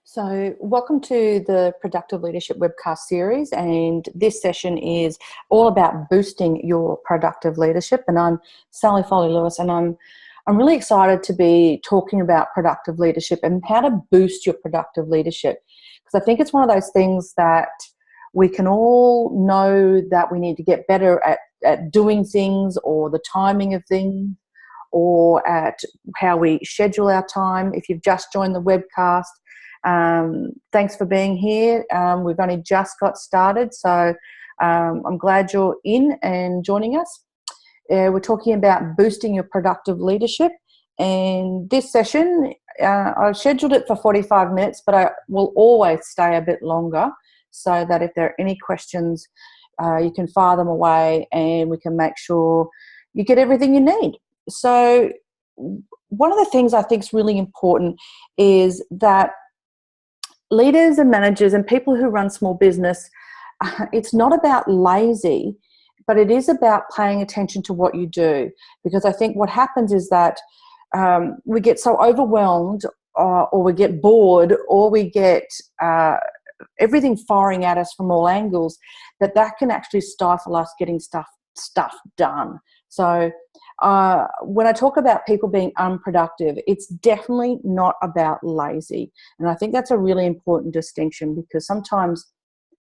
So, welcome to the Productive Leadership Webcast series, and this session is all about boosting your productive leadership. And I'm Sally Foley-Lewis, and I'm really excited to be talking about productive leadership and how to boost your productive leadership, because I think it's one of those things that we can all know that we need to get better at doing things, or the timing of things, or at how we schedule our time. If you've just joined the webcast, thanks for being here. We've only just got started, so I'm glad you're in and joining us. We're talking about boosting your productive leadership, and this session, I've scheduled it for 45 minutes, but I will always stay a bit longer so that if there are any questions, you can fire them away and we can make sure you get everything you need. So one of the things I think is really important is that leaders and managers and people who run small business, it's not about lazy, but it is about paying attention to what you do. Because I think what happens is that we get so overwhelmed, or we get bored, or we get everything firing at us from all angles, that can actually stifle us getting stuff done. So when I talk about people being unproductive, it's definitely not about lazy. And I think that's a really important distinction, because sometimes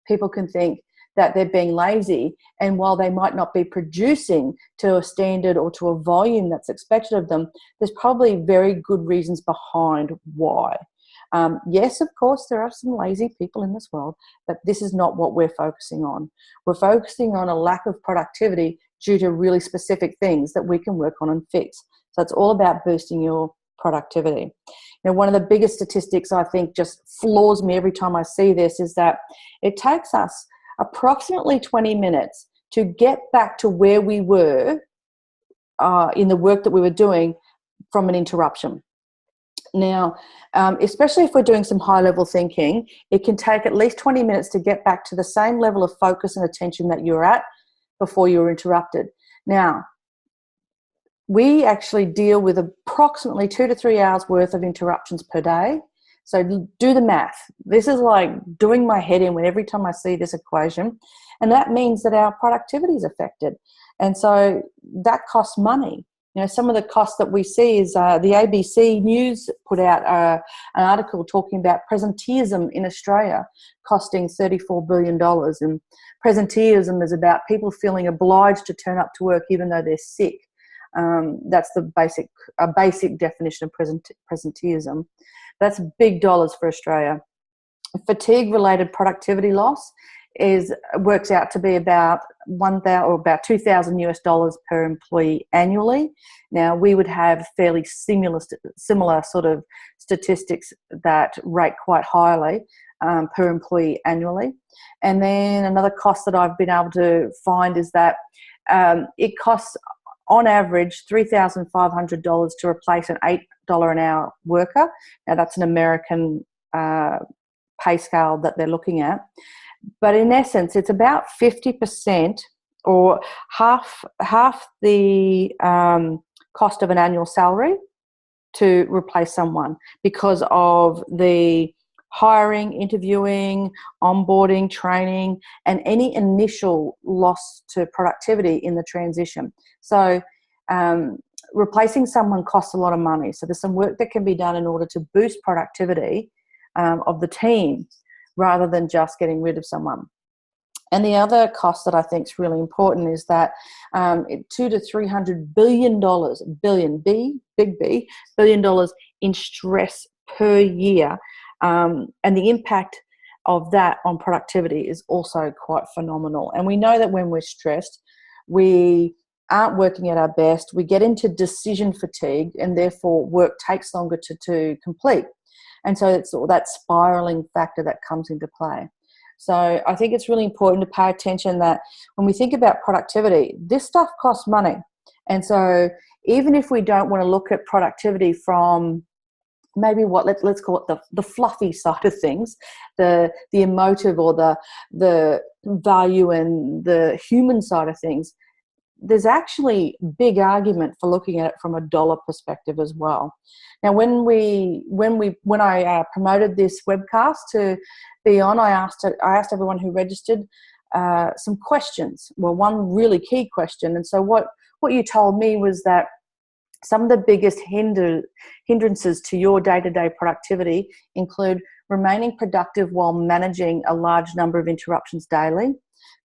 people can think that they're being lazy, and while they might not be producing to a standard or to a volume that's expected of them, there's probably very good reasons behind why. Yes, of course, there are some lazy people in this world, but this is not what we're focusing on. We're focusing on a lack of productivity due to really specific things that we can work on and fix. So it's all about boosting your productivity. One of the biggest statistics I think just floors me every time I see this is that it takes us approximately 20 minutes to get back to where we were in the work that we were doing from an interruption. Now, especially if we're doing some high-level thinking, it can take at least 20 minutes to get back to the same level of focus and attention that you were at before you were interrupted. Now, we actually deal with approximately 2 to 3 hours worth of interruptions per day. So do the math. This is like doing my head in when every time I see this equation. And that means that our productivity is affected. And so that costs money. Some of the costs that we see is the ABC News put out an article talking about presenteeism in Australia costing $34 billion. And presenteeism is about people feeling obliged to turn up to work even though they're sick. That's the basic definition of presenteeism. That's big dollars for Australia. Fatigue-related productivity loss works out to be about $2,000 US per employee annually. Now, we would have fairly similar sort of statistics that rate quite highly per employee annually. And then another cost that I've been able to find is that it costs on average $3,500 to replace an $8 an hour worker. Now, that's an American pay scale that they're looking at. But in essence, it's about 50% or half the cost of an annual salary to replace someone, because of the hiring, interviewing, onboarding, training, and any initial loss to productivity in the transition. So replacing someone costs a lot of money. So there's some work that can be done in order to boost productivity of the team, rather than just getting rid of someone. And the other cost that I think is really important is that $200 to $300 billion, billion dollars in stress per year. And the impact of that on productivity is also quite phenomenal. And we know that when we're stressed, we aren't working at our best, we get into decision fatigue, and therefore work takes longer to complete. And so it's all that spiraling factor that comes into play. So I think it's really important to pay attention that when we think about productivity, this stuff costs money. And so even if we don't want to look at productivity from maybe let's call it the fluffy side of things, the emotive or the value and the human side of things, there's actually big argument for looking at it from a dollar perspective as well. Now, when I promoted this webcast to be on, I asked everyone who registered some questions. Well, one really key question. And so what you told me was that some of the biggest hindrances to your day-to-day productivity include remaining productive while managing a large number of interruptions daily,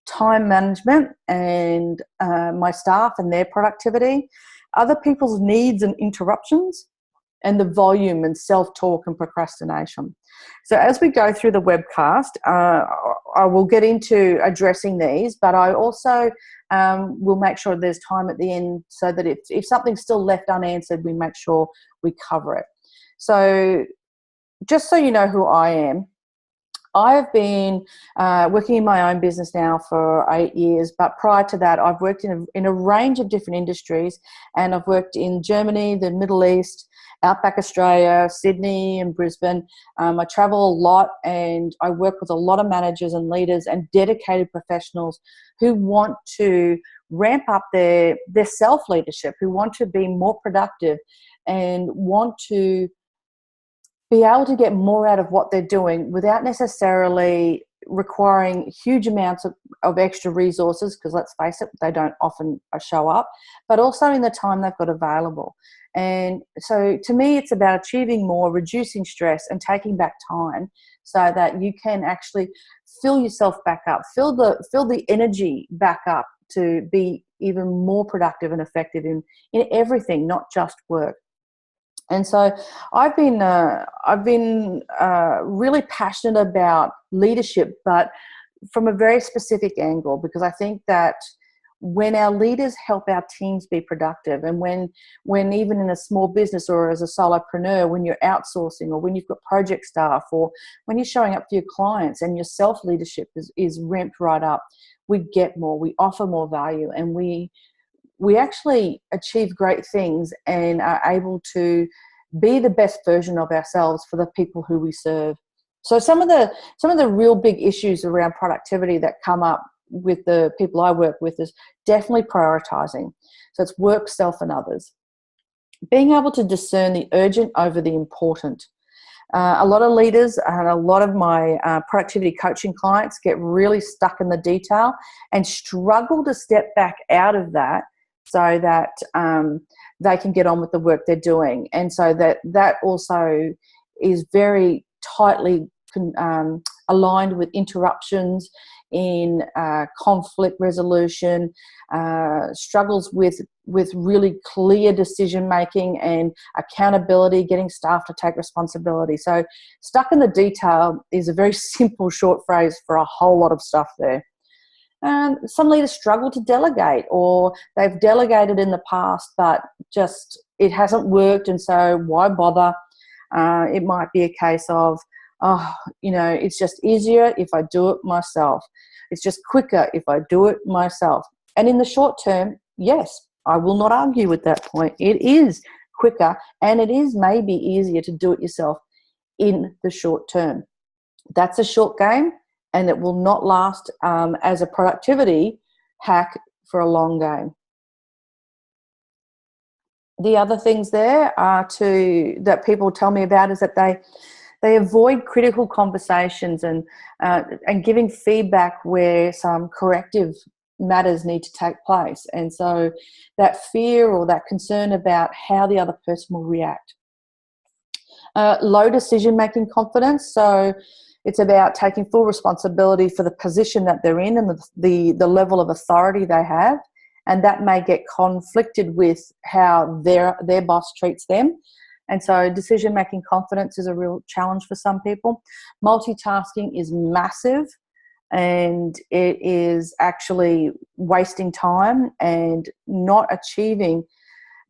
time management and my staff and their productivity, other people's needs and interruptions, and the volume and self-talk and procrastination. So as we go through the webcast, I will get into addressing these, but I also will make sure there's time at the end so that if something's still left unanswered, we make sure we cover it. So just so you know who I am, I've been working in my own business now for 8 years, but prior to that, I've worked in a range of different industries, and I've worked in Germany, the Middle East, Outback Australia, Sydney and Brisbane. I travel a lot, and I work with a lot of managers and leaders and dedicated professionals who want to ramp up their self-leadership, who want to be more productive and want to be able to get more out of what they're doing without necessarily requiring huge amounts of extra resources, because let's face it, they don't often show up, but also in the time they've got available. And so to me, it's about achieving more, reducing stress and taking back time so that you can actually fill yourself back up, fill the energy back up to be even more productive and effective in everything, not just work. And so I've been really passionate about leadership, but from a very specific angle, because I think that when our leaders help our teams be productive, and when even in a small business or as a solopreneur, when you're outsourcing or when you've got project staff or when you're showing up for your clients and your self-leadership is ramped right up, we get more, we offer more value, and we actually achieve great things and are able to be the best version of ourselves for the people who we serve. So some of the real big issues around productivity that come up with the people I work with is definitely prioritizing. So it's work, self, and others. Being able to discern the urgent over the important. A lot of leaders and a lot of my productivity coaching clients get really stuck in the detail and struggle to step back out of that so that they can get on with the work they're doing. And so that also is very tightly aligned with interruptions in conflict resolution, struggles with really clear decision making and accountability, getting staff to take responsibility. So stuck in the detail is a very simple short phrase for a whole lot of stuff there. And some leaders struggle to delegate, or they've delegated in the past, but just it hasn't worked, and so why bother? It might be a case of, it's just easier if I do it myself. It's just quicker if I do it myself. And in the short term, yes, I will not argue with that point. It is quicker, and it is maybe easier to do it yourself in the short term. That's a short game, and it will not last as a productivity hack for a long game. The other things there that people tell me about is that they avoid critical conversations and giving feedback where some corrective matters need to take place. And so that fear or that concern about how the other person will react. Low decision-making confidence. So it's about taking full responsibility for the position that they're in and the level of authority they have. And that may get conflicted with how their boss treats them. And so decision-making confidence is a real challenge for some people. Multitasking is massive, and it is actually wasting time and not achieving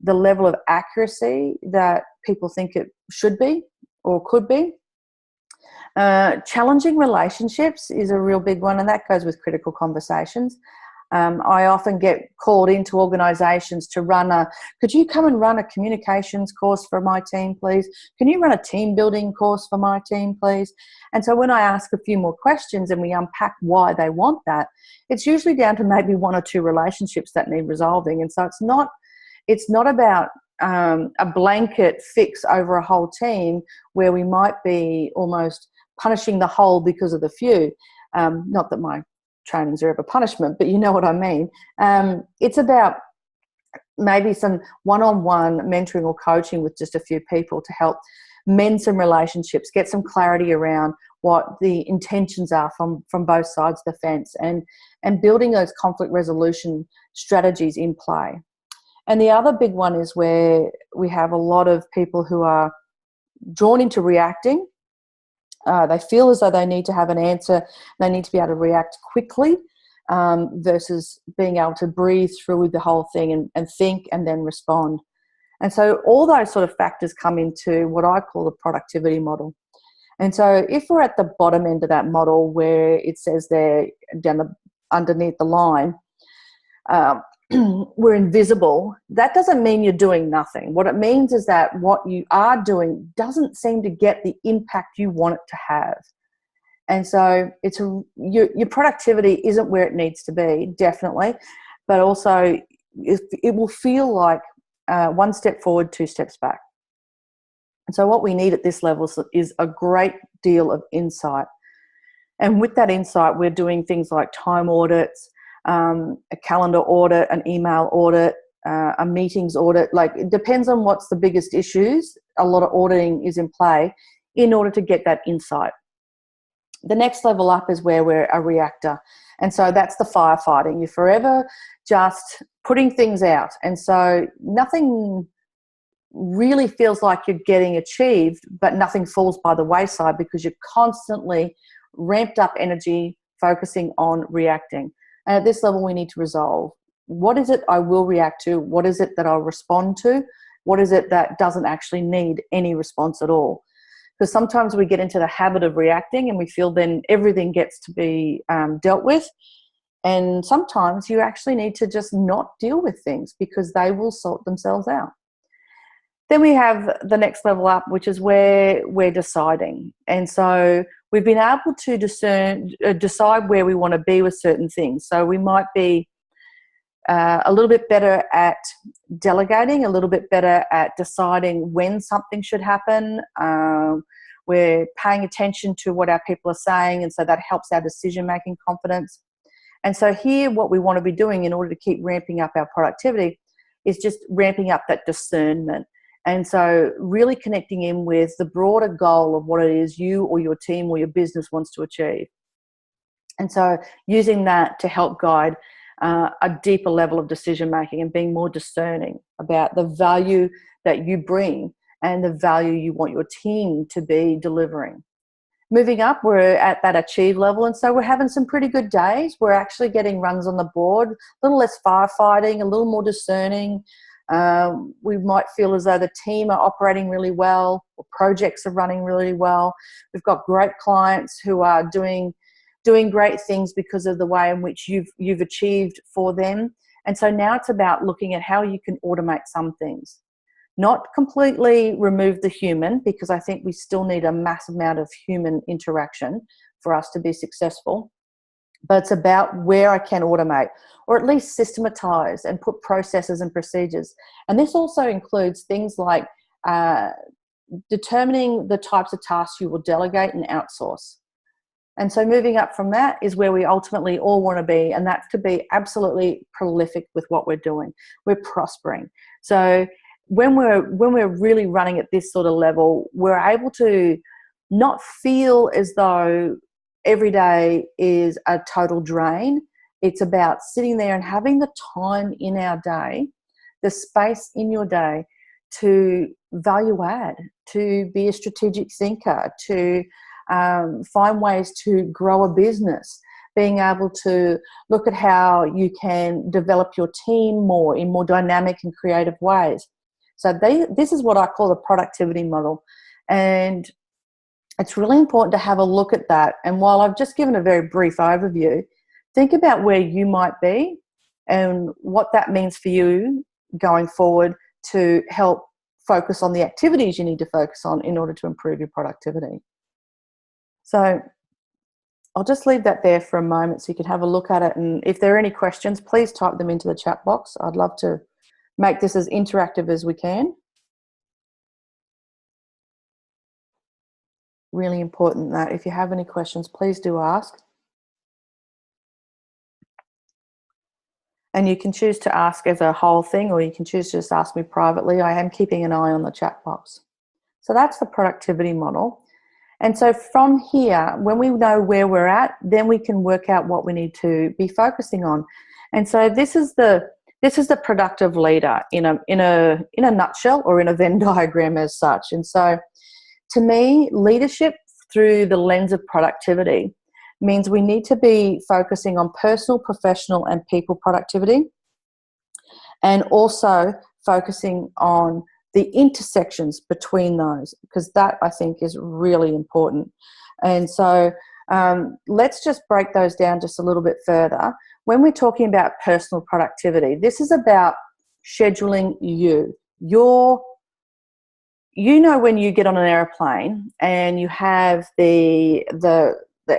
the level of accuracy that people think it should be or could be. Challenging relationships is a real big one, and that goes with critical conversations. I often get called into organisations to could you come and run a communications course for my team, please? Can you run a team building course for my team, please? And so when I ask a few more questions and we unpack why they want that, it's usually down to maybe one or two relationships that need resolving. And so it's not about a blanket fix over a whole team where we might be almost punishing the whole because of the few. Not that my trainings are ever punishment, but you know what I mean. It's about maybe some one-on-one mentoring or coaching with just a few people to help mend some relationships, get some clarity around what the intentions are from both sides of the fence, and building those conflict resolution strategies in play. And the other big one is where we have a lot of people who are drawn into reacting. They feel as though they need to have an answer. They need to be able to react quickly versus being able to breathe through the whole thing and think and then respond. And so all those sort of factors come into what I call the productivity model. And so if we're at the bottom end of that model where it says there underneath the line, we're invisible, that doesn't mean you're doing nothing. What it means is that what you are doing doesn't seem to get the impact you want it to have. And so your productivity isn't where it needs to be, definitely, but also it will feel like one step forward, two steps back. And so what we need at this level is a great deal of insight. And with that insight, we're doing things like time audits, a calendar audit, an email audit, a meetings audit. Like, it depends on what's the biggest issues. A lot of auditing is in play in order to get that insight. The next level up is where we're a reactor. And so that's the firefighting. You're forever just putting things out. And so nothing really feels like you're getting achieved, but nothing falls by the wayside because you're constantly ramped up energy focusing on reacting. And at this level, we need to resolve. What is it I will react to? What is it that I'll respond to? What is it that doesn't actually need any response at all? Because sometimes we get into the habit of reacting and we feel then everything gets to be dealt with. And sometimes you actually need to just not deal with things because they will sort themselves out. Then we have the next level up, which is where we're deciding. And so we've been able to decide where we want to be with certain things. So we might be a little bit better at delegating, a little bit better at deciding when something should happen. We're paying attention to what our people are saying, and so that helps our decision-making confidence. And so here, what we want to be doing in order to keep ramping up our productivity is just ramping up that discernment. And so really connecting in with the broader goal of what it is you or your team or your business wants to achieve. And so using that to help guide a deeper level of decision-making and being more discerning about the value that you bring and the value you want your team to be delivering. Moving up, we're at that achieve level, and so we're having some pretty good days. We're actually getting runs on the board, a little less firefighting, a little more discerning. We might feel as though the team are operating really well, or projects are running really well. We've got great clients who are doing great things because of the way in which you've achieved for them. And so now it's about looking at how you can automate some things. Not completely remove the human, because I think we still need a massive amount of human interaction for us to be successful. But it's about where I can automate, or at least systematize and put processes and procedures. And this also includes things like determining the types of tasks you will delegate and outsource. And so moving up from that is where we ultimately all want to be, and that's to be absolutely prolific with what we're doing. We're prospering. So when we're really running at this sort of level, we're able to not feel as though every day is a total drain. It's about sitting there and having the time in our day, the space in your day to value add, to be a strategic thinker, to find ways to grow a business, being able to look at how you can develop your team more in more dynamic and creative ways. So this is what I call the productivity model. And it's really important to have a look at that. And while I've just given a very brief overview, think about where you might be and what that means for you going forward to help focus on the activities you need to focus on in order to improve your productivity. So I'll just leave that there for a moment so you can have a look at it. And if there are any questions, please type them into the chat box. I'd love to make this as interactive as we can. Really important that if you have any questions, please do ask. And you can choose to ask as a whole thing, or you can choose to just ask me privately. I am keeping an eye on the chat box. So that's the productivity model. And so from here, when we know where we're at, then we can work out what we need to be focusing on. And so this is the productive leader in a nutshell, or in a Venn diagram as such. And so to me, leadership through the lens of productivity means we need to be focusing on personal, professional, and people productivity, and also focusing on the intersections between those, because that, I think, is really important. And so let's just break those down just a little bit further. When we're talking about personal productivity, this is about scheduling you. When you get on an airplane and you have the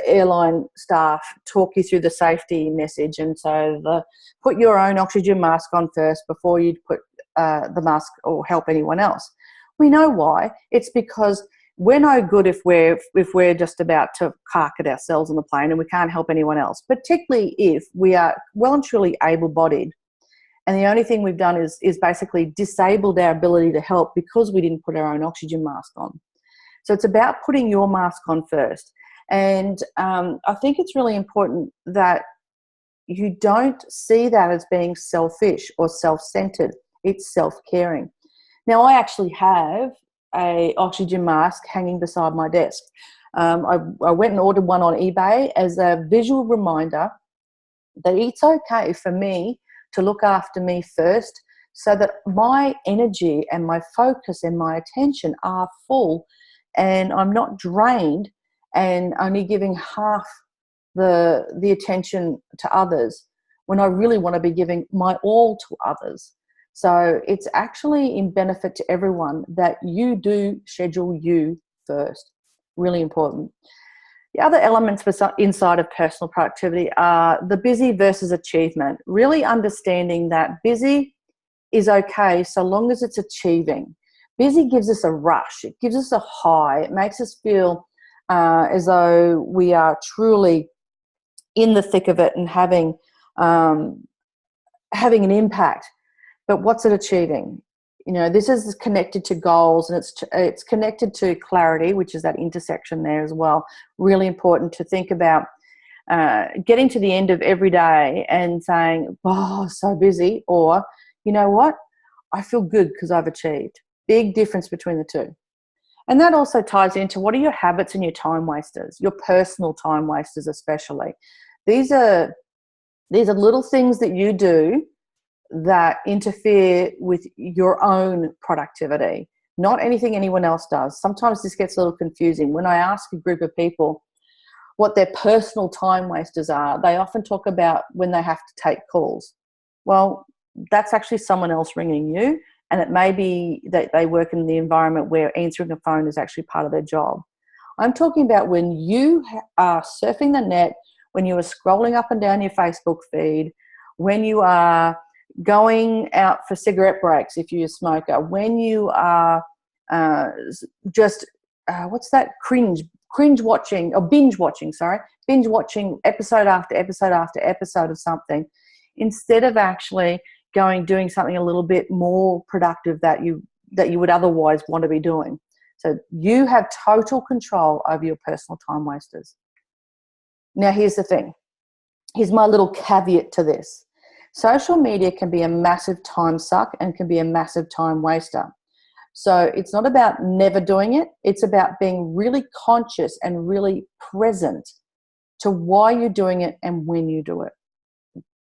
airline staff talk you through the safety message, and so put your own oxygen mask on first before you put the mask or help anyone else. We know why. It's because we're no good if we're just about to cark-it ourselves on the plane and we can't help anyone else, particularly if we are well and truly able-bodied. And the only thing we've done is basically disabled our ability to help because we didn't put our own oxygen mask on. So it's about putting your mask on first. And I think it's really important that you don't see that as being selfish or self-centered. It's self-caring. Now, I actually have an oxygen mask hanging beside my desk. I went and ordered one on eBay as a visual reminder that it's okay for me to look after me first, so that my energy and my focus and my attention are full and I'm not drained and only giving half the attention to others when I really want to be giving my all to others. So it's actually in benefit to everyone that you do schedule you first. Really important. The other elements inside of personal productivity are the busy versus achievement. Really understanding that busy is okay so long as it's achieving. Busy gives us a rush. It gives us a high. It makes us feel as though we are truly in the thick of it and having an impact. But what's it achieving? This is connected to goals, and it's connected to clarity, which is that intersection there as well. Really important to think about getting to the end of every day and saying, oh, so busy, or, you know what, I feel good because I've achieved. Big difference between the two. And that also ties into what are your habits and your time wasters, your personal time wasters especially. These are little things that you do that interfere with your own productivity, not anything anyone else does. Sometimes this gets a little confusing. When I ask a group of people what their personal time wasters are, they often talk about when they have to take calls. Well, that's actually someone else ringing you, and it may be that they work in the environment where answering a phone is actually part of their job. I'm talking about when you are surfing the net, when you are scrolling up and down your Facebook feed, when you are going out for cigarette breaks if you're a smoker, when you are what's that, binge watching episode after episode after episode of something, instead of actually doing something a little bit more productive that you would otherwise want to be doing. So you have total control over your personal time wasters. Now here's the thing. Here's my little caveat to this. Social media can be a massive time suck and can be a massive time waster. So it's not about never doing it. It's about being really conscious and really present to why you're doing it and when you do it.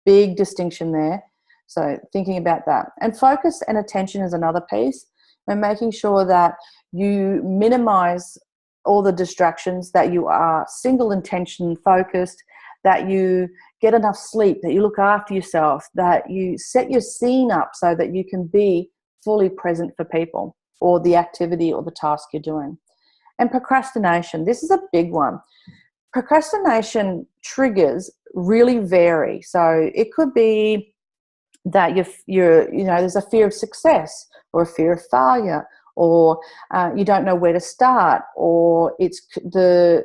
Big distinction there. So thinking about that. And focus and attention is another piece. And making sure that you minimize all the distractions, that you are single intention focused, that you get enough sleep, that you look after yourself, that you set your scene up so that you can be fully present for people or the activity or the task you're doing. And procrastination, this is a big one. Procrastination triggers really vary. So it could be that there's a fear of success or a fear of failure, or you don't know where to start, or you're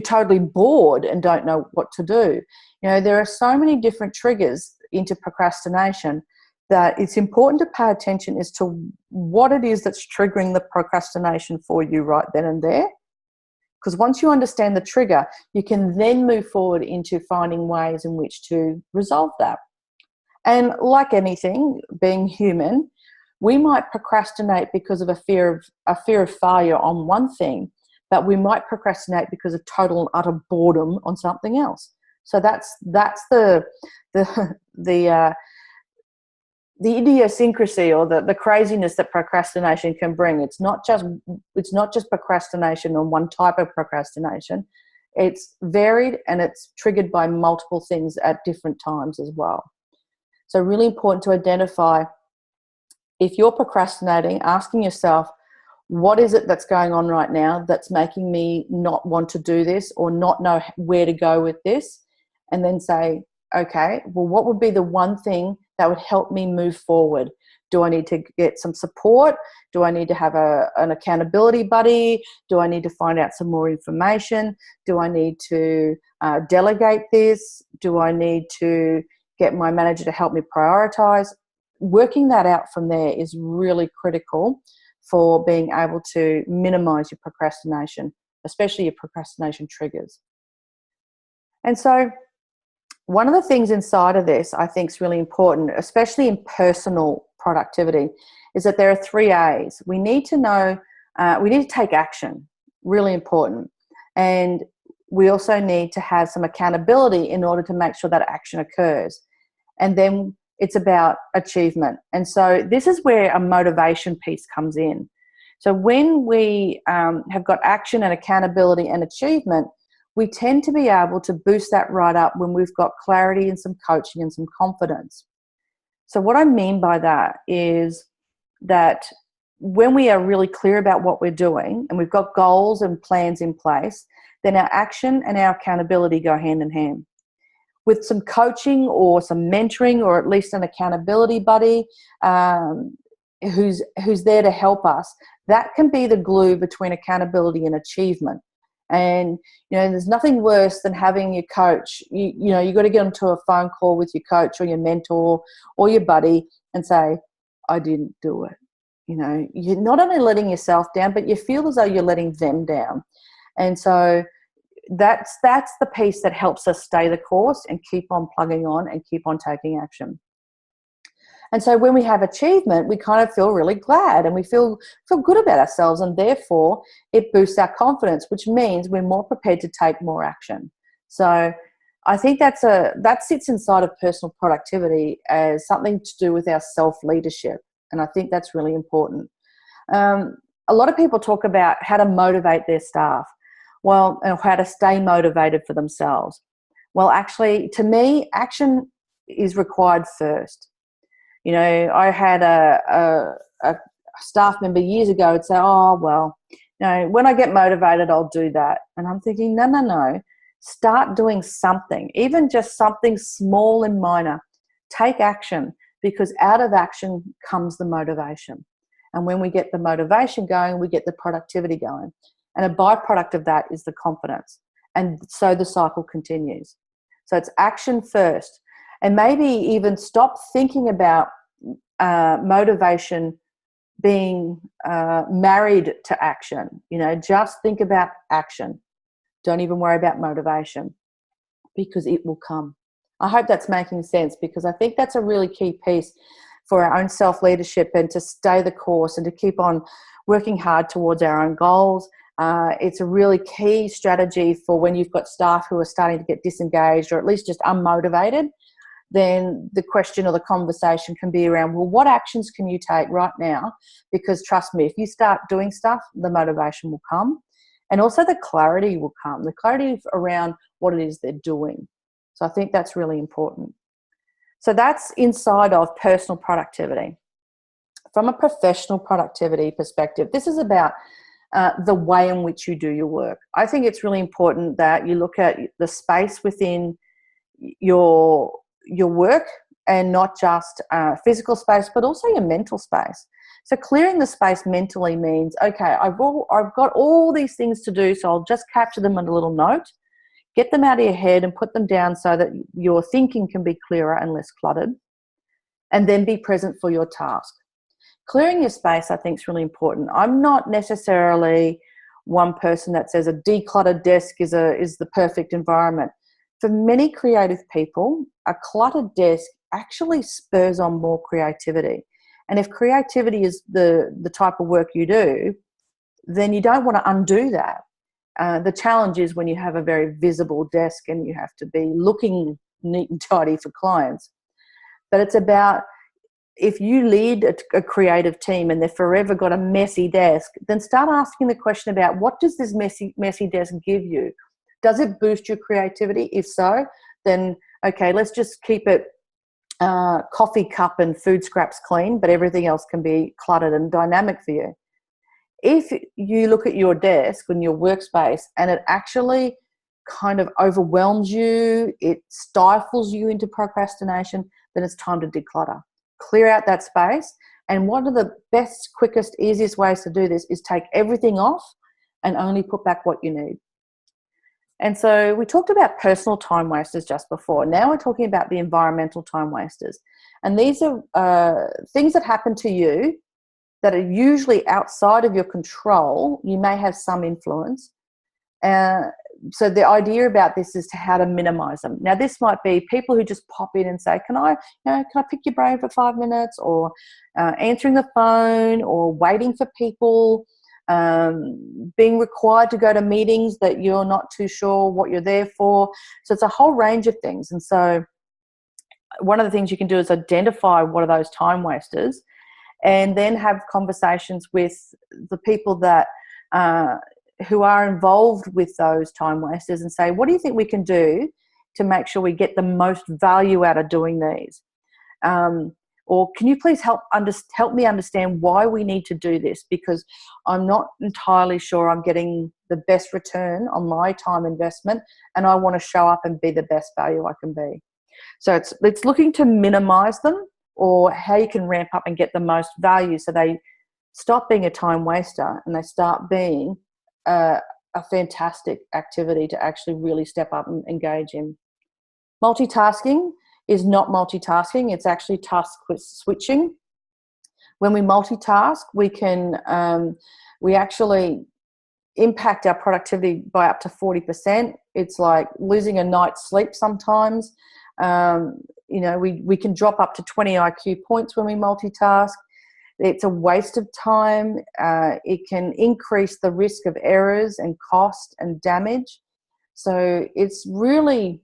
totally bored and don't know what to do. There are so many different triggers into procrastination that it's important to pay attention as to what it is that's triggering the procrastination for you right then and there. Because once you understand the trigger, you can then move forward into finding ways in which to resolve that. And like anything, being human, we might procrastinate because of a fear of failure on one thing, but we might procrastinate because of total and utter boredom on something else. So that's the idiosyncrasy or the craziness that procrastination can bring. It's not just procrastination on one type of procrastination. It's varied and it's triggered by multiple things at different times as well. So really important to identify, if you're procrastinating, asking yourself, what is it that's going on right now that's making me not want to do this or not know where to go with this? And then say, okay, well, what would be the one thing that would help me move forward? Do I need to get some support? Do I need to have an accountability buddy? Do I need to find out some more information? Do I need to delegate this? Do I need to get my manager to help me prioritize? Working that out from there is really critical for being able to minimize your procrastination, especially your procrastination triggers. And so one of the things inside of this I think is really important, especially in personal productivity, is that there are 3 A's. We need to take action, really important. And we also need to have some accountability in order to make sure that action occurs. And then it's about achievement. And so this is where a motivation piece comes in. So when we have got action and accountability and achievement, we tend to be able to boost that right up when we've got clarity and some coaching and some confidence. So what I mean by that is that when we are really clear about what we're doing and we've got goals and plans in place, then our action and our accountability go hand in hand. With some coaching or some mentoring, or at least an accountability buddy who's there to help us, that can be the glue between accountability and achievement. And there's nothing worse than having your coach. You got to get onto a phone call with your coach or your mentor or your buddy and say, "I didn't do it." You're not only letting yourself down, but you feel as though you're letting them down. And so that's the piece that helps us stay the course and keep on plugging on and keep on taking action. And so when we have achievement, we kind of feel really glad and we feel good about ourselves, and therefore it boosts our confidence, which means we're more prepared to take more action. So I think that sits inside of personal productivity as something to do with our self-leadership, and I think that's really important. A lot of people talk about how to motivate their staff, and how to stay motivated for themselves. Well, actually, to me, action is required first. I had a staff member years ago would say, "Oh, well, when I get motivated, I'll do that." And I'm thinking, no. Start doing something, even just something small and minor. Take action, because out of action comes the motivation. And when we get the motivation going, we get the productivity going. And a byproduct of that is the confidence. And so the cycle continues. So it's action first. And maybe even stop thinking about motivation being married to action. Just think about action. Don't even worry about motivation, because it will come. I hope that's making sense, because I think that's a really key piece for our own self-leadership and to stay the course and to keep on working hard towards our own goals. It's a really key strategy for when you've got staff who are starting to get disengaged or at least just unmotivated. Then the question or the conversation can be around, well, what actions can you take right now? Because trust me, if you start doing stuff, the motivation will come. And also the clarity will come, the clarity around what it is they're doing. So I think that's really important. So that's inside of personal productivity. From a professional productivity perspective, this is about the way in which you do your work. I think it's really important that you look at the space within your work, and not just physical space, but also your mental space. So clearing the space mentally means, okay, I've got all these things to do, so I'll just capture them on a little note, get them out of your head and put them down so that your thinking can be clearer and less cluttered, and then be present for your task. Clearing your space, I think, is really important. I'm not necessarily one person that says a decluttered desk is the perfect environment. For many creative people, a cluttered desk actually spurs on more creativity. And if creativity is the type of work you do, then you don't want to undo that. The challenge is when you have a very visible desk and you have to be looking neat and tidy for clients. But it's about, if you lead a creative team and they've forever got a messy desk, then start asking the question about, what does this messy desk give you? Does it boost your creativity? If so, then okay, let's just keep it coffee cup and food scraps clean, but everything else can be cluttered and dynamic for you. If you look at your desk and your workspace and it actually kind of overwhelms you, it stifles you into procrastination, then it's time to declutter. Clear out that space. And one of the best, quickest, easiest ways to do this is take everything off and only put back what you need. And so we talked about personal time wasters just before. Now we're talking about the environmental time wasters. And these are things that happen to you that are usually outside of your control. You may have some influence. So the idea about this is how to minimize them. Now, this might be people who just pop in and say, can I pick your brain for 5 minutes, or answering the phone, or waiting for people, being required to go to meetings that you're not too sure what you're there for. So it's a whole range of things. And so one of the things you can do is identify what are those time wasters, and then have conversations with the people that who are involved with those time wasters and say, what do you think we can do to make sure we get the most value out of doing these? Or can you please help me understand why we need to do this, because I'm not entirely sure I'm getting the best return on my time investment, and I want to show up and be the best value I can be. So it's looking to minimize them, or how you can ramp up and get the most value so they stop being a time waster and they start being a fantastic activity to actually really step up and engage in. Multitasking is not multitasking, it's actually task switching. When we multitask, we actually impact our productivity by up to 40%. It's like losing a night's sleep sometimes. We can drop up to 20 IQ points when we multitask. It's a waste of time. It can increase the risk of errors and cost and damage. So it's really,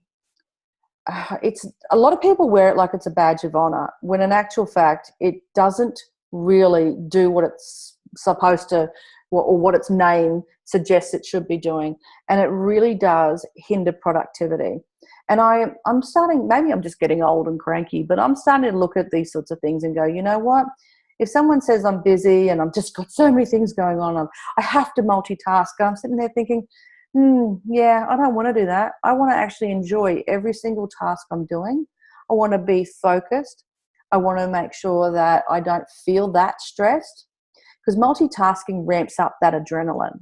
it's a lot of people wear it like it's a badge of honor, when in actual fact, it doesn't really do what it's supposed to, or what its name suggests it should be doing. And it really does hinder productivity. And I'm starting, maybe I'm just getting old and cranky, but I'm starting to look at these sorts of things and go, you know what? If someone says I'm busy and I've just got so many things going on, I have to multitask, I'm sitting there thinking, yeah, I don't want to do that. I want to actually enjoy every single task I'm doing. I want to be focused. I want to make sure that I don't feel that stressed, because multitasking ramps up that adrenaline.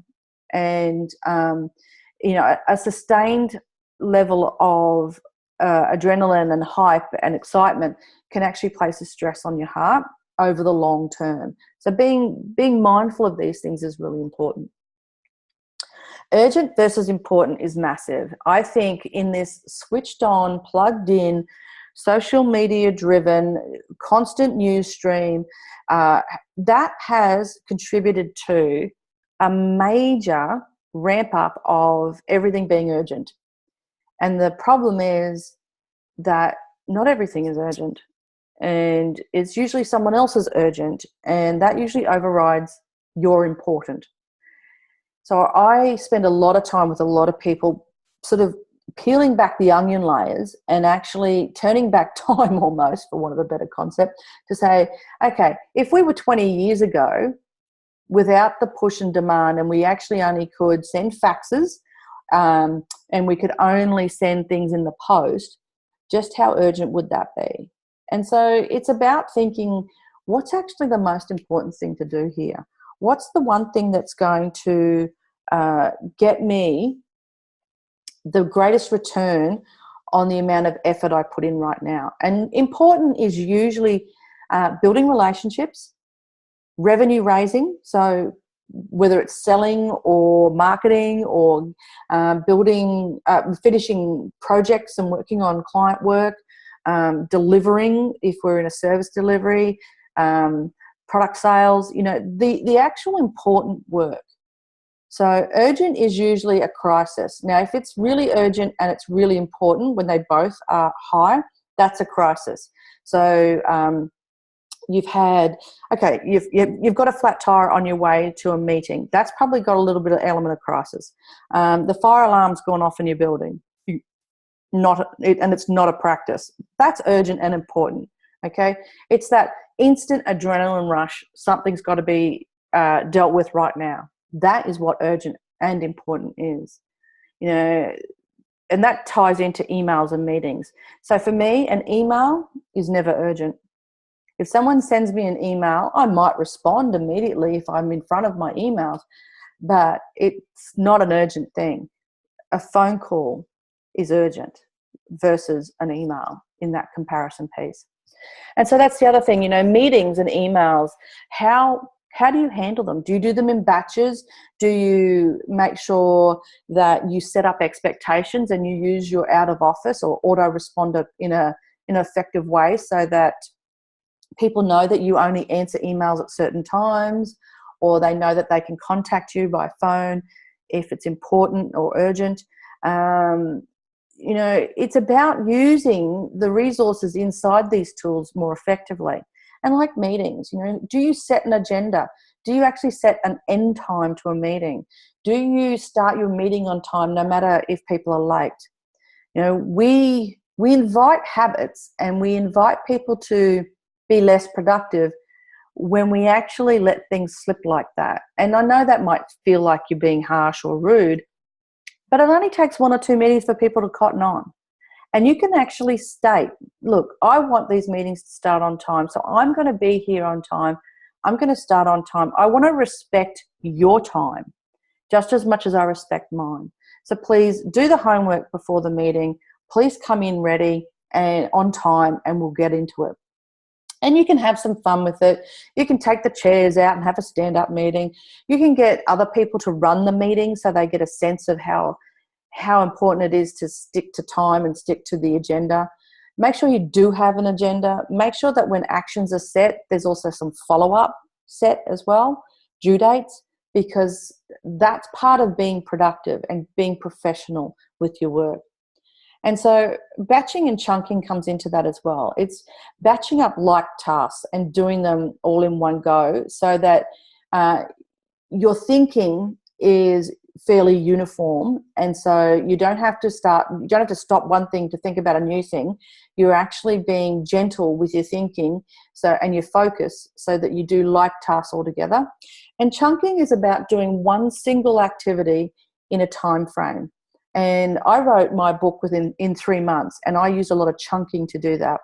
And, a sustained level of adrenaline and hype and excitement can actually place a stress on your heart over the long term. So being mindful of these things is really important. Urgent versus important is massive. I think in this switched on, plugged in, social media driven, constant news stream, that has contributed to a major ramp up of everything being urgent. And the problem is that not everything is urgent. And it's usually someone else's urgent, and that usually overrides your important. So I spend a lot of time with a lot of people sort of peeling back the onion layers and actually turning back time almost, for want of a better concept, to say, okay, if we were 20 years ago without the push and demand, and we actually only could send faxes, and we could only send things in the post, just how urgent would that be? And so it's about thinking, what's actually the most important thing to do here? What's the one thing that's going to get me the greatest return on the amount of effort I put in right now? And important is usually building relationships, revenue raising, so whether it's selling or marketing or finishing projects and working on client work, delivering if we're in a service delivery, product sales, the actual important work. So urgent is usually a crisis. Now, if it's really urgent and it's really important, when they both are high, that's a crisis. So you've got a flat tire on your way to a meeting. That's probably got a little bit of element of crisis. The fire alarm's gone off in your building, and it's not a practice. That's urgent and important. Okay, it's that instant adrenaline rush. Something's got to be dealt with right now. That is what urgent and important is, and that ties into emails and meetings. So for me, an email is never urgent. If someone sends me an email, I might respond immediately if I'm in front of my emails, but it's not an urgent thing. A phone call is urgent versus an email in that comparison piece. And so that's the other thing, meetings and emails, how do you handle them? Do you do them in batches? Do you make sure that you set up expectations and you use your out of office or autoresponder in an effective way so that people know that you only answer emails at certain times, or they know that they can contact you by phone if it's important or urgent? It's about using the resources inside these tools more effectively. And like meetings, do you set an agenda? Do you actually set an end time to a meeting? Do you start your meeting on time no matter if people are late? We invite habits and we invite people to be less productive when we actually let things slip like that. And I know that might feel like you're being harsh or rude, but it only takes 1 or 2 meetings for people to cotton on. And you can actually state, look, I want these meetings to start on time, so I'm going to be here on time. I'm going to start on time. I want to respect your time just as much as I respect mine. So please do the homework before the meeting. Please come in ready and on time, and we'll get into it. And you can have some fun with it. You can take the chairs out and have a stand-up meeting. You can get other people to run the meeting so they get a sense of how important it is to stick to time and stick to the agenda. Make sure you do have an agenda. Make sure that when actions are set, there's also some follow-up set as well, due dates, because that's part of being productive and being professional with your work. And so batching and chunking comes into that as well. It's batching up like tasks and doing them all in one go so that your thinking is fairly uniform, and so you don't have to stop one thing to think about a new thing. You're actually being gentle with your thinking and your focus so that you do like tasks all together. And chunking is about doing one single activity in a time frame. And I wrote my book in 3 months, and I use a lot of chunking to do that.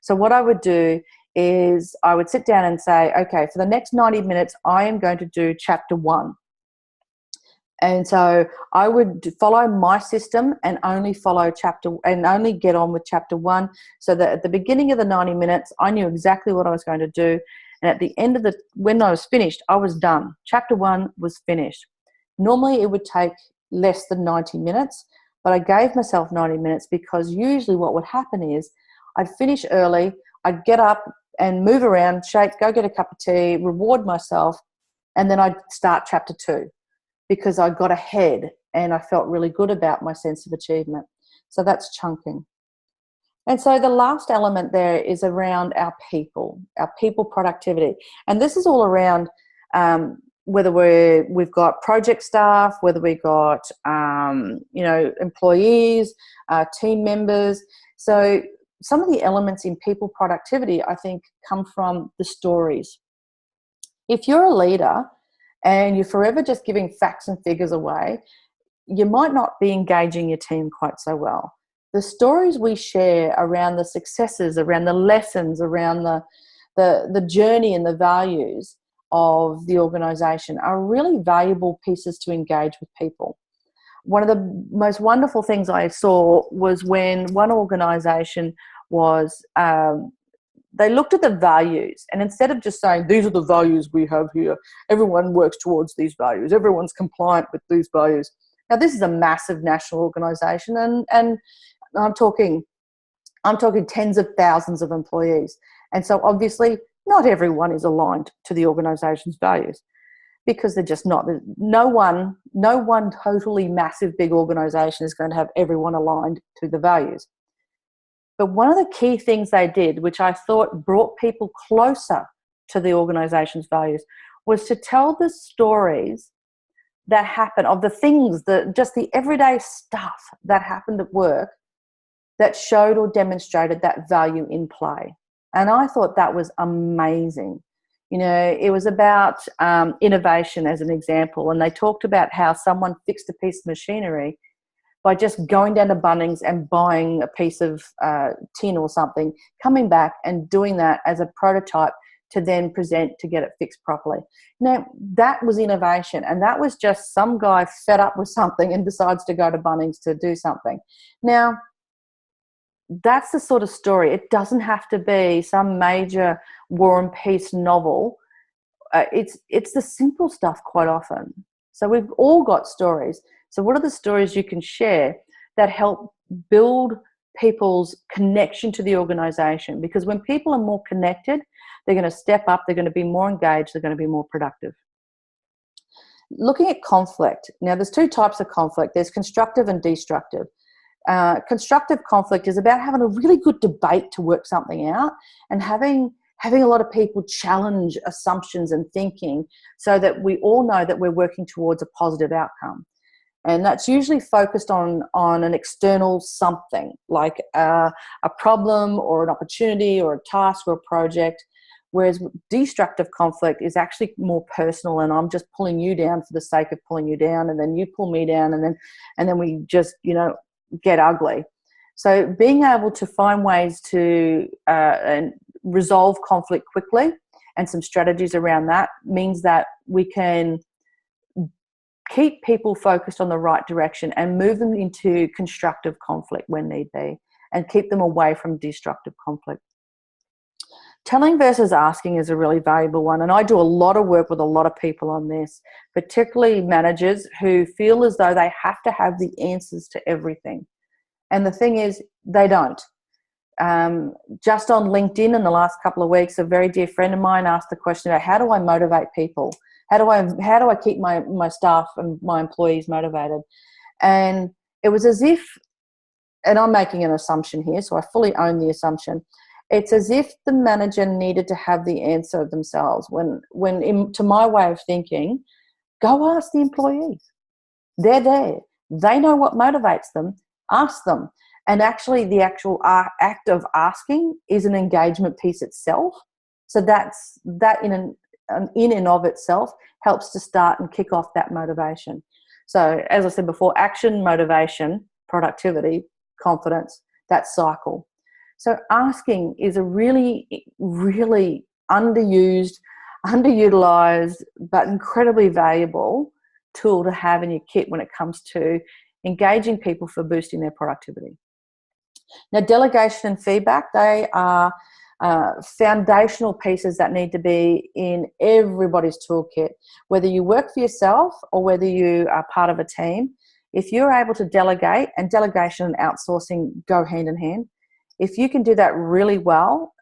So what I would do is I would sit down and say, okay, for the next 90 minutes, I am going to do chapter 1. And so I would follow my system and only only get on with chapter 1, so that at the beginning of the 90 minutes, I knew exactly what I was going to do. And at the end of when I was finished, I was done. Chapter 1 was finished. Normally it would take less than 90 minutes, but I gave myself 90 minutes because usually what would happen is I'd finish early, I'd get up and move around, shake, go get a cup of tea, reward myself, and then I'd start chapter 2. Because I got ahead and I felt really good about my sense of achievement. So that's chunking. And so the last element there is around our people productivity. And this is all around whether we've got project staff, whether we've got, employees, team members. So some of the elements in people productivity, I think, come from the stories. If you're a leader and you're forever just giving facts and figures away, you might not be engaging your team quite so well. The stories we share around the successes, around the lessons, around the journey and the values of the organisation are really valuable pieces to engage with people. One of the most wonderful things I saw was when one organisation was, they looked at the values, and instead of just saying, these are the values we have here, everyone works towards these values, everyone's compliant with these values. Now, this is a massive national organisation, and I'm talking tens of thousands of employees. And so obviously not everyone is aligned to the organisation's values, because they're just not. No one totally massive big organisation is going to have everyone aligned to the values. But one of the key things they did, which I thought brought people closer to the organisation's values, was to tell the stories that happen, of the things, just the everyday stuff that happened at work that showed or demonstrated that value in play. And I thought that was amazing. It was about innovation as an example, and they talked about how someone fixed a piece of machinery by just going down to Bunnings and buying a piece of tin or something, coming back and doing that as a prototype to then present to get it fixed properly. Now, that was innovation, and that was just some guy fed up with something and decides to go to Bunnings to do something. Now, that's the sort of story. It doesn't have to be some major War and Peace novel. It's the simple stuff quite often. So we've all got stories. So what are the stories you can share that help build people's connection to the organisation? Because when people are more connected, they're going to step up, they're going to be more engaged, they're going to be more productive. Looking at conflict. Now, there's two types of conflict. There's constructive and destructive. Constructive conflict is about having a really good debate to work something out, and having a lot of people challenge assumptions and thinking, so that we all know that we're working towards a positive outcome. And that's usually focused on an external something, like a problem or an opportunity or a task or a project. Whereas destructive conflict is actually more personal, and I'm just pulling you down for the sake of pulling you down, and then you pull me down, and then we just get ugly. So being able to find ways to resolve conflict quickly, and some strategies around that, means that we can keep people focused on the right direction and move them into constructive conflict when need be, and keep them away from destructive conflict. Telling versus asking is a really valuable one, and I do a lot of work with a lot of people on this, particularly managers who feel as though they have to have the answers to everything. And the thing is, they don't. Just on LinkedIn in the last couple of weeks, a very dear friend of mine asked the question about, how do I motivate people? How do I keep my staff and my employees motivated? And it was as if, and I'm making an assumption here, so I fully own the assumption, it's as if the manager needed to have the answer themselves. When to my way of thinking, go ask the employees. They're there. They know what motivates them. Ask them. And actually, the actual act of asking is an engagement piece itself. So that in and of itself helps to start and kick off that motivation. So as I said before, action, motivation, productivity, confidence, that cycle. So asking is a really, really underutilized, but incredibly valuable tool to have in your kit when it comes to engaging people for boosting their productivity. Now, delegation and feedback, they are foundational pieces that need to be in everybody's toolkit. Whether you work for yourself or whether you are part of a team, if you're able to delegate, and delegation and outsourcing go hand in hand, if you can do that really well,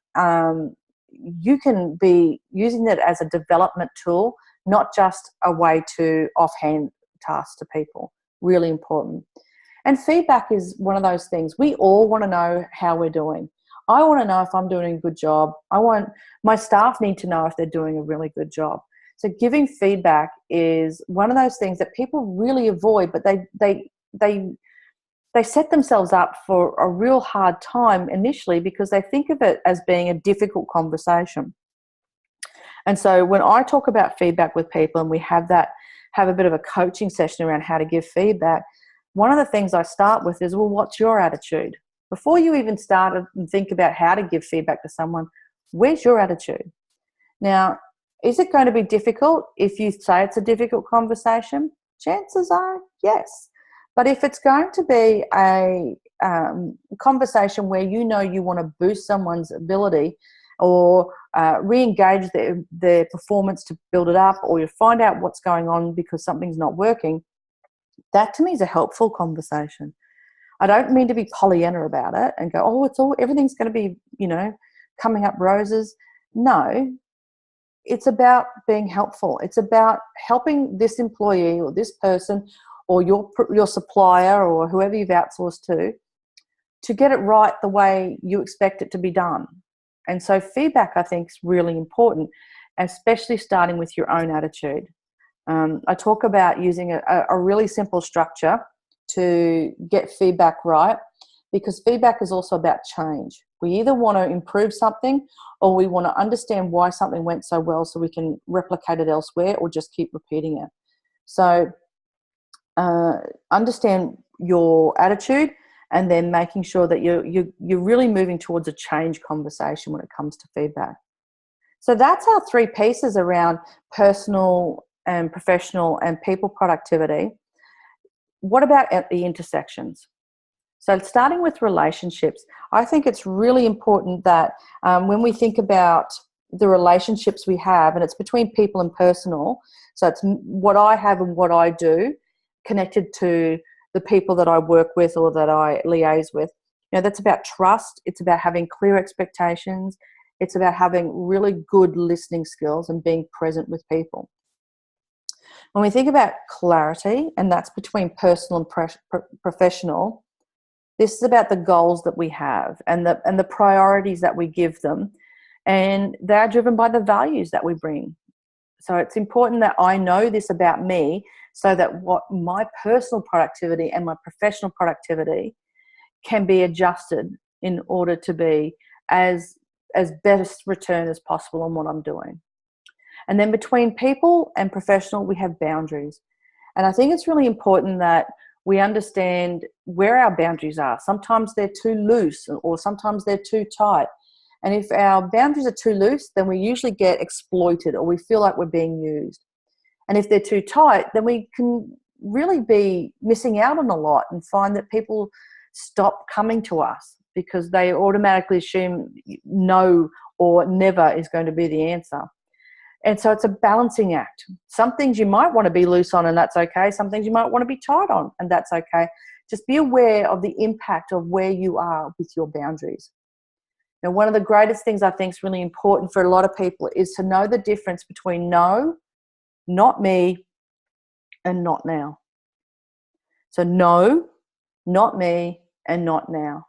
you can be using it as a development tool, not just a way to offhand tasks to people. Really important. And feedback is one of those things. We all want to know how we're doing. I want to know if I'm doing a good job. My staff need to know if they're doing a really good job. So giving feedback is one of those things that people really avoid, but they set themselves up for a real hard time initially because they think of it as being a difficult conversation. And so when I talk about feedback with people and we have a bit of a coaching session around how to give feedback, one of the things I start with is, well, what's your attitude? Before you even start and think about how to give feedback to someone, where's your attitude? Now, is it going to be difficult if you say it's a difficult conversation? Chances are yes. But if it's going to be a conversation where you know you want to boost someone's ability or re-engage their performance to build it up, or you find out what's going on because something's not working, that to me is a helpful conversation. I don't mean to be Pollyanna about it and go, oh, everything's going to be, coming up roses. No, it's about being helpful. It's about helping this employee or this person or your supplier or whoever you've outsourced to get it right the way you expect it to be done. And so feedback, I think, is really important, especially starting with your own attitude. I talk about using a really simple structure to get feedback right, because feedback is also about change. We either want to improve something or we want to understand why something went so well so we can replicate it elsewhere or just keep repeating it. So understand your attitude and then making sure that you're really moving towards a change conversation when it comes to feedback. So that's our three pieces around personal and professional and people productivity. What about at the intersections? So starting with relationships, I think it's really important that when we think about the relationships we have, and it's between people and personal, so it's what I have and what I do connected to the people that I work with or that I liaise with. That's about trust. It's about having clear expectations. It's about having really good listening skills and being present with people. When we think about clarity, and that's between personal and professional, this is about the goals that we have and the priorities that we give them, and they're driven by the values that we bring. So it's important that I know this about me so that what my personal productivity and my professional productivity can be adjusted in order to be as best return as possible on what I'm doing. And then between people and professional, we have boundaries. And I think it's really important that we understand where our boundaries are. Sometimes they're too loose or sometimes they're too tight. And if our boundaries are too loose, then we usually get exploited or we feel like we're being used. And if they're too tight, then we can really be missing out on a lot and find that people stop coming to us because they automatically assume no or never is going to be the answer. And so it's a balancing act. Some things you might want to be loose on and that's okay. Some things you might want to be tight on and that's okay. Just be aware of the impact of where you are with your boundaries. Now, one of the greatest things I think is really important for a lot of people is to know the difference between no, not me, and not now. So no, not me, and not now.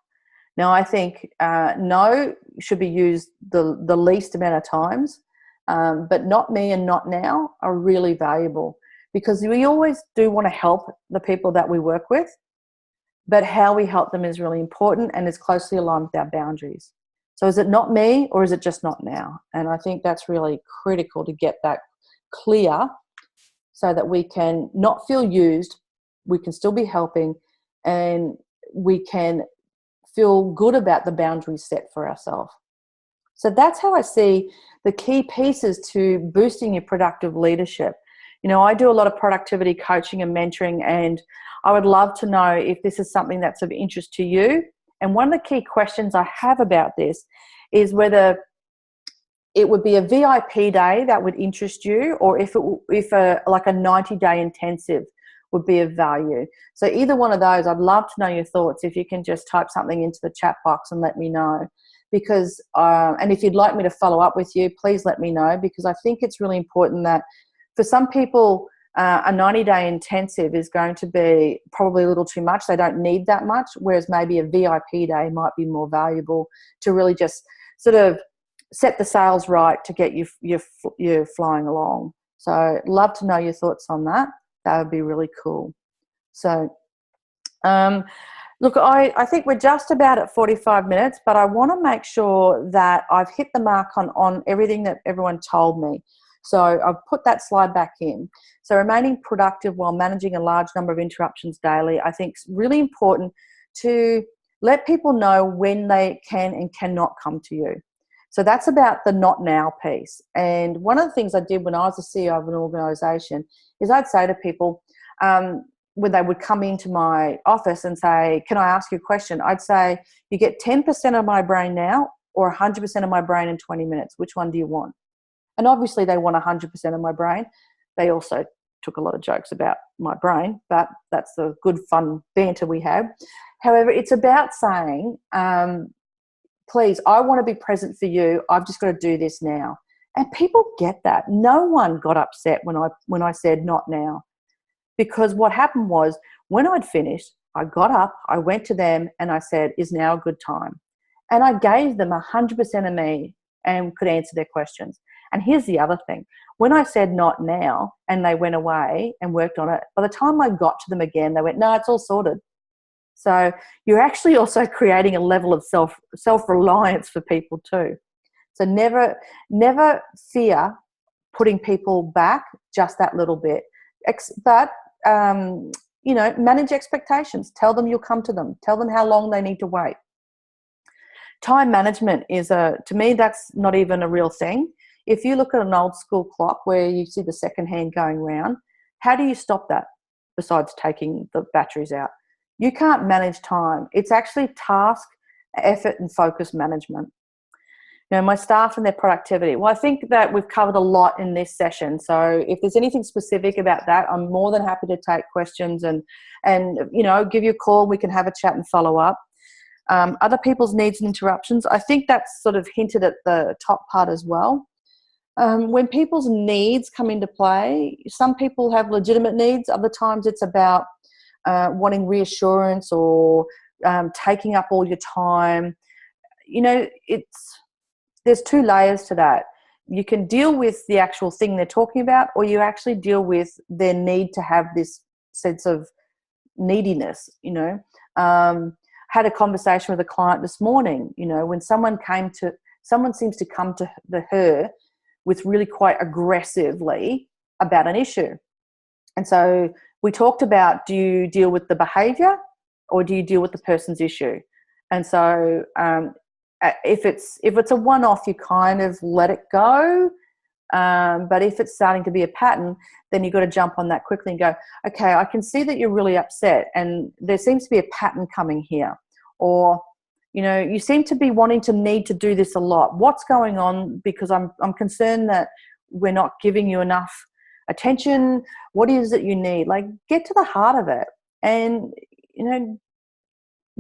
Now, I think no should be used the least amount of times, but not me and not now are really valuable because we always do want to help the people that we work with, but how we help them is really important and is closely aligned with our boundaries. So is it not me or is it just not now? And I think that's really critical to get that clear so that we can not feel used, we can still be helping, and we can feel good about the boundaries set for ourselves. So that's how I see the key pieces to boosting your productive leadership. I do a lot of productivity coaching and mentoring, and I would love to know if this is something that's of interest to you. And one of the key questions I have about this is whether it would be a VIP day that would interest you, or if a 90-day intensive would be of value. So either one of those, I'd love to know your thoughts. If you can just type something into the chat box and let me know. Because, and if you'd like me to follow up with you, please let me know, because I think it's really important that for some people, a 90-day intensive is going to be probably a little too much. They don't need that much, whereas maybe a VIP day might be more valuable to really just sort of set the sails right to get you flying along. So love to know your thoughts on that. That would be really cool. So look, I think we're just about at 45 minutes, but I want to make sure that I've hit the mark on everything that everyone told me. So I've put that slide back in. So remaining productive while managing a large number of interruptions daily, I think is really important to let people know when they can and cannot come to you. So that's about the not now piece. And one of the things I did when I was the CEO of an organisation is I'd say to people, when they would come into my office and say, can I ask you a question? I'd say, you get 10% of my brain now or 100% of my brain in 20 minutes. Which one do you want? And obviously they want 100% of my brain. They also took a lot of jokes about my brain, but that's the good fun banter we have. However, it's about saying, please, I want to be present for you. I've just got to do this now. And people get that. No one got upset when I said not now. Because what happened was, when I'd finished, I got up, I went to them and I said, is now a good time? And I gave them 100% of me and could answer their questions. And here's the other thing. When I said not now and they went away and worked on it, by the time I got to them again, they went, no, it's all sorted. So you're actually also creating a level of self-reliance for people too. So never fear putting people back just that little bit. But, manage expectations. Tell them you'll come to them. Tell them how long they need to wait. Time management is to me, that's not even a real thing. If you look at an old school clock where you see the second hand going round, how do you stop that besides taking the batteries out? You can't manage time. It's actually task, effort, and focus management. My staff and their productivity. Well, I think that we've covered a lot in this session. So if there's anything specific about that, I'm more than happy to take questions and give you a call. We can have a chat and follow up. Other people's needs and interruptions. I think that's sort of hinted at the top part as well. When people's needs come into play, some people have legitimate needs. Other times it's about wanting reassurance or taking up all your time. There's two layers to that. You can deal with the actual thing they're talking about, or you actually deal with their need to have this sense of neediness. Had a conversation with a client this morning, when someone seems to come to her with really quite aggressively about an issue. And so we talked about, do you deal with the behavior or do you deal with the person's issue? And so if it's a one-off, you kind of let it go. But if it's starting to be a pattern, then you've got to jump on that quickly and go, okay, I can see that you're really upset and there seems to be a pattern coming here. Or, you seem to be wanting to need to do this a lot. What's going on? Because I'm concerned that we're not giving you enough attention. What is it you need? Like, get to the heart of it. And,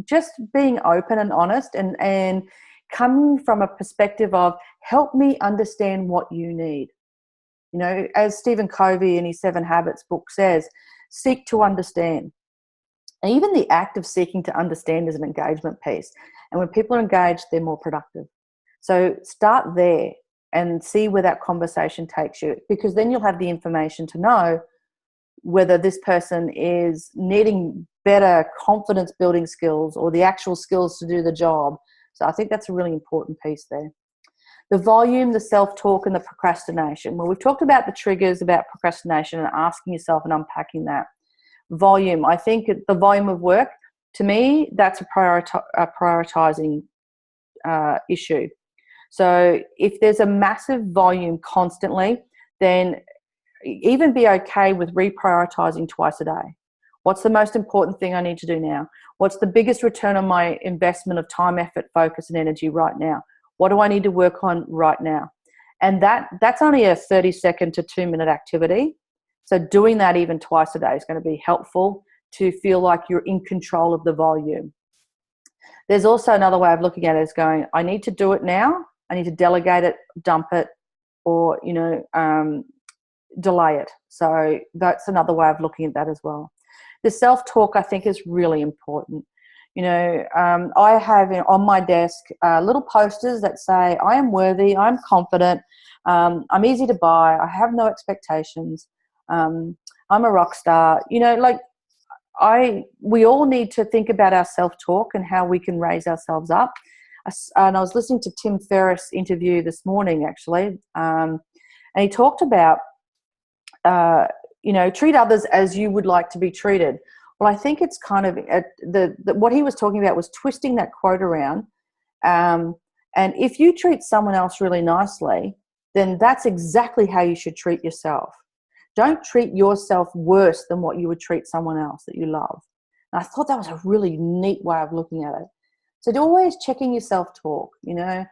just being open and honest and coming from a perspective of, help me understand what you need. As Stephen Covey in his 7 Habits book says, seek to understand. And even the act of seeking to understand is an engagement piece. And when people are engaged, they're more productive. So start there and see where that conversation takes you, because then you'll have the information to know whether this person is needing better confidence building skills or the actual skills to do the job. So I think that's a really important piece there. The volume, the self-talk, and the procrastination. Well, we've talked about the triggers about procrastination and asking yourself and unpacking that. Volume, I think the volume of work, to me, that's a prioritizing issue. So if there's a massive volume constantly, then even be okay with reprioritizing twice a day. What's the most important thing I need to do now? What's the biggest return on my investment of time, effort, focus, and energy right now? What do I need to work on right now? And that's only a 30-second to 2-minute activity. So doing that even twice a day is going to be helpful to feel like you're in control of the volume. There's also another way of looking at it is going, I need to do it now. I need to delegate it, dump it, or, delay it. So that's another way of looking at that as well. The self-talk, I think, is really important. I have on my desk little posters that say, I am worthy, I'm confident, I'm easy to buy, I have no expectations, I'm a rock star. We all need to think about our self-talk and how we can raise ourselves up. And I was listening to Tim Ferriss' interview this morning, actually, and he talked about, treat others as you would like to be treated. Well, I think it's kind of what he was talking about was twisting that quote around. And if you treat someone else really nicely, then that's exactly how you should treat yourself. Don't treat yourself worse than what you would treat someone else that you love. And I thought that was a really neat way of looking at it. So always checking your self-talk, When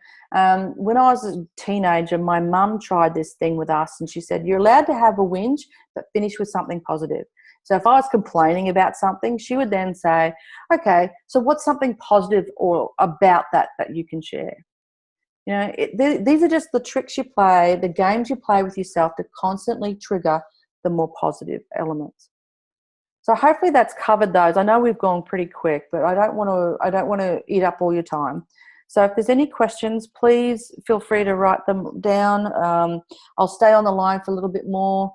I was a teenager, my mum tried this thing with us, and she said, you're allowed to have a whinge, but finish with something positive. So if I was complaining about something, she would then say, okay, so what's something positive or about that you can share? These are just the tricks you play, the games you play with yourself to constantly trigger the more positive elements. So hopefully that's covered those. I know we've gone pretty quick, but I don't want to eat up all your time. So if there's any questions, please feel free to write them down. I'll stay on the line for a little bit more.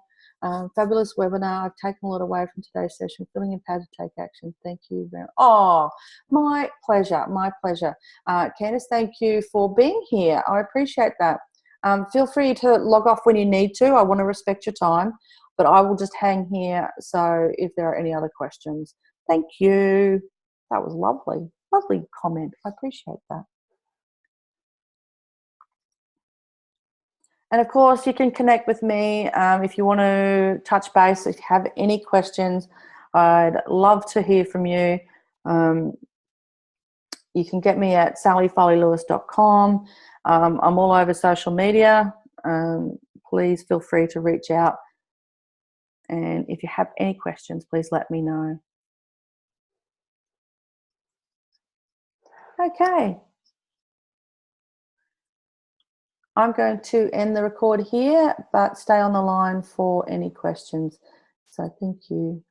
Fabulous webinar. I've taken a lot away from today's session. Feeling empowered to take action. Thank you very much. Oh, my pleasure. My pleasure. Candice, thank you for being here. I appreciate that. Feel free to log off when you need to. I want to respect your time, but I will just hang here. So if there are any other questions, thank you. That was lovely. Lovely comment. I appreciate that. And of course, you can connect with me if you want to touch base. If you have any questions, I'd love to hear from you. You can get me at sallyfoley-lewis.com. I'm all over social media. Please feel free to reach out. And if you have any questions, please let me know. Okay. I'm going to end the record here, but stay on the line for any questions. So thank you.